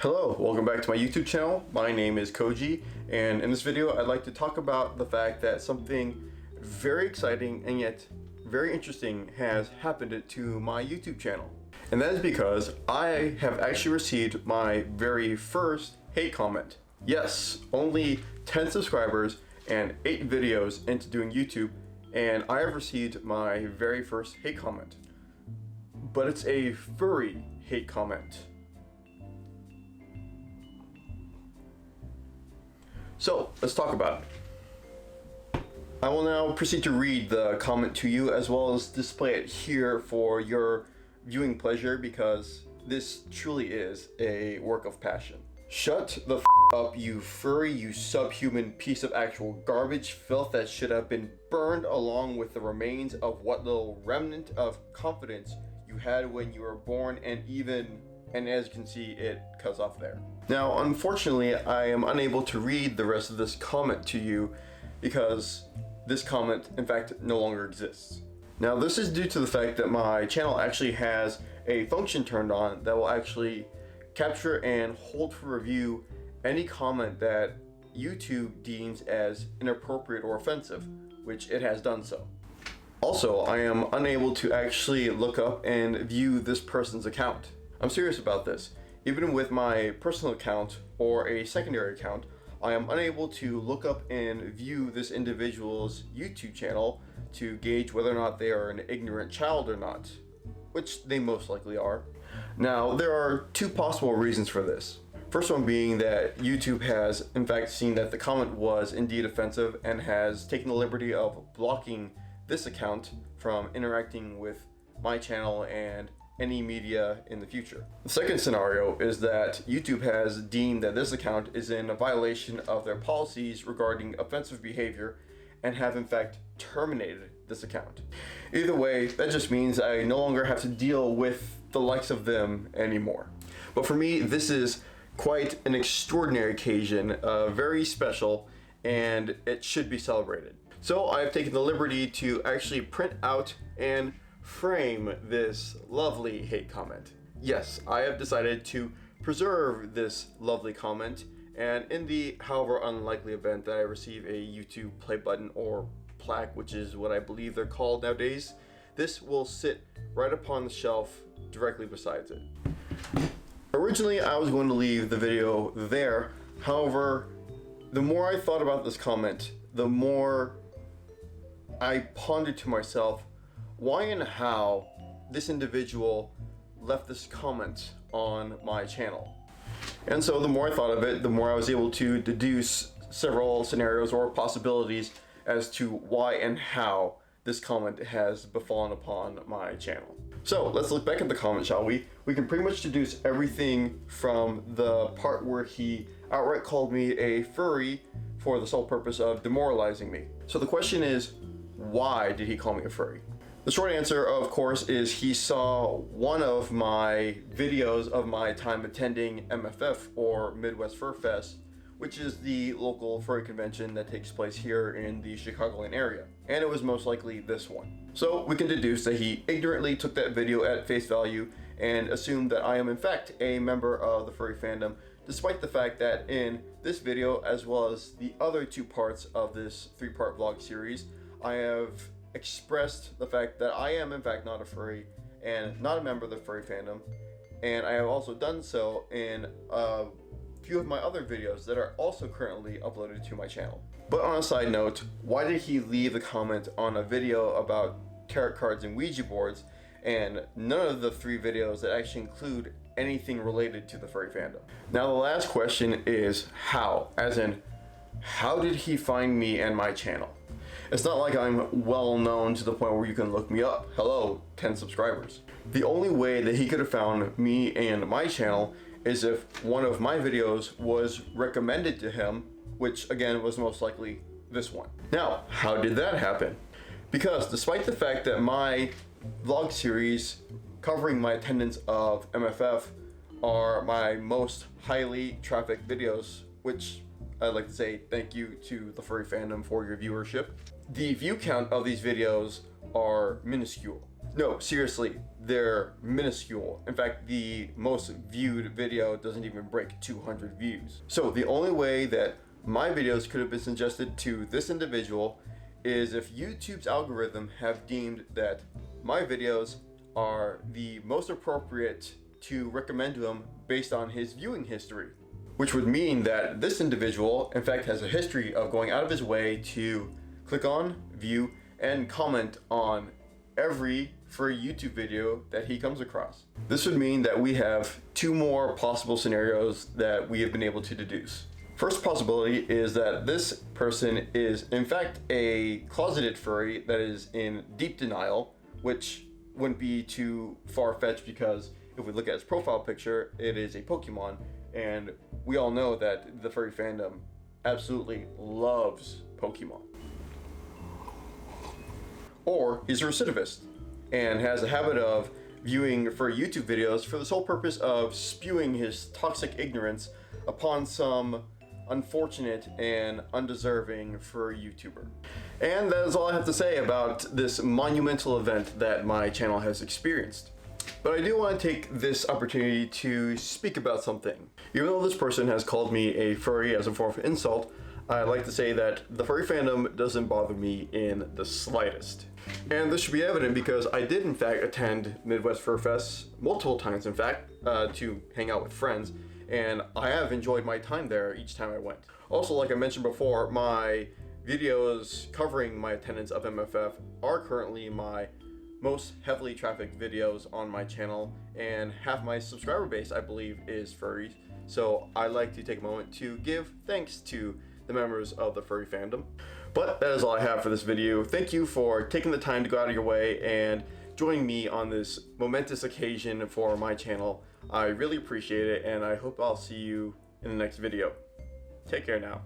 Hello, welcome back to my YouTube channel. My name is Koji, and in this video I'd like to talk about the fact that something very exciting and yet very interesting has happened to my YouTube channel. And that is because I have actually received my very first hate comment. Yes, only 10 subscribers and 8 videos into doing YouTube, and I have received my very first hate comment. But it's a furry hate comment. So, let's talk about it. I will now proceed to read the comment to you as well as display it here for your viewing pleasure because this truly is a work of passion. Shut the up, you furry, you subhuman piece of actual garbage filth that should have been burned along with the remains of what little remnant of confidence you had when you were born, and as you can see, it cuts off there. Now, unfortunately, I am unable to read the rest of this comment to you because this comment, in fact, no longer exists. Now, this is due to the fact that my channel actually has a function turned on that will actually capture and hold for review any comment that YouTube deems as inappropriate or offensive, which it has done so. Also, I am unable to actually look up and view this person's account. I'm serious about this. Even with my personal account or a secondary account, I am unable to look up and view this individual's YouTube channel to gauge whether or not they are an ignorant child or not, which they most likely are. Now, there are two possible reasons for this. First one being that YouTube has in fact seen that the comment was indeed offensive and has taken the liberty of blocking this account from interacting with my channel and any media in the future. The second scenario is that YouTube has deemed that this account is in a violation of their policies regarding offensive behavior and have in fact terminated this account. Either way, that just means I no longer have to deal with the likes of them anymore. But for me, this is quite an extraordinary occasion, very special, and it should be celebrated. So I have taken the liberty to actually print out and frame this lovely hate comment. Yes, I have decided to preserve this lovely comment, and in the however unlikely event that I receive a YouTube play button or plaque, which is what I believe they're called nowadays, this will sit right upon the shelf directly beside it. Originally, I was going to leave the video there. However, the more I thought about this comment, the more I pondered to myself why and how this individual left this comment on my channel. And so the more I thought of it, the more I was able to deduce several scenarios or possibilities as to why and how this comment has befallen upon my channel. So let's look back at the comment, shall we? We can pretty much deduce everything from the part where he outright called me a furry for the sole purpose of demoralizing me. So the question is, why did he call me a furry? The short answer, of course, is he saw one of my videos of my time attending MFF, or Midwest Fur Fest, which is the local furry convention that takes place here in the Chicagoland area. And it was most likely this one. So we can deduce that he ignorantly took that video at face value and assumed that I am in fact a member of the furry fandom, despite the fact that in this video, as well as the other 2 parts of this 3-part vlog series, I have expressed the fact that I am in fact not a furry and not a member of the furry fandom, and I have also done so in a few of my other videos that are also currently uploaded to my channel. But on a side note, why did he leave the comment on a video about tarot cards and Ouija boards and none of the 3 videos that actually include anything related to the furry fandom? Now the last question is how, as in how did he find me and my channel? It's not like I'm well known to the point where you can look me up. Hello, 10 subscribers. The only way that he could have found me and my channel is if one of my videos was recommended to him, which again was most likely this one. Now, how did that happen? Because despite the fact that my vlog series covering my attendance of MFF are my most highly trafficked videos, which I'd like to say thank you to the furry fandom for your viewership. The view count of these videos are minuscule. No, seriously, they're minuscule. In fact, the most viewed video doesn't even break 200 views. So the only way that my videos could have been suggested to this individual is if YouTube's algorithm have deemed that my videos are the most appropriate to recommend to him based on his viewing history. Which would mean that this individual, in fact, has a history of going out of his way to click on, view, and comment on every free YouTube video that he comes across. This would mean that we have two more possible scenarios that we have been able to deduce. First possibility is that this person is in fact a closeted furry that is in deep denial, which wouldn't be too far-fetched because if we look at his profile picture, it is a Pokemon, and we all know that the furry fandom absolutely loves Pokemon. Or he's a recidivist and has a habit of viewing furry YouTube videos for the sole purpose of spewing his toxic ignorance upon some unfortunate and undeserving furry YouTuber. And that is all I have to say about this monumental event that my channel has experienced. But I do want to take this opportunity to speak about something. Even though this person has called me a furry as a form of insult, I'd like to say that the furry fandom doesn't bother me in the slightest. And this should be evident because I did in fact attend Midwest Fur Fest multiple times in fact to hang out with friends, and I have enjoyed my time there each time I went. Also, like I mentioned before, my videos covering my attendance of MFF are currently my most heavily trafficked videos on my channel, and half my subscriber base, I believe, is furries. So I like to take a moment to give thanks to the members of the furry fandom. But that is all I have for this video. Thank you for taking the time to go out of your way and joining me on this momentous occasion for my channel. I really appreciate it, and I hope I'll see you in the next video. Take care now.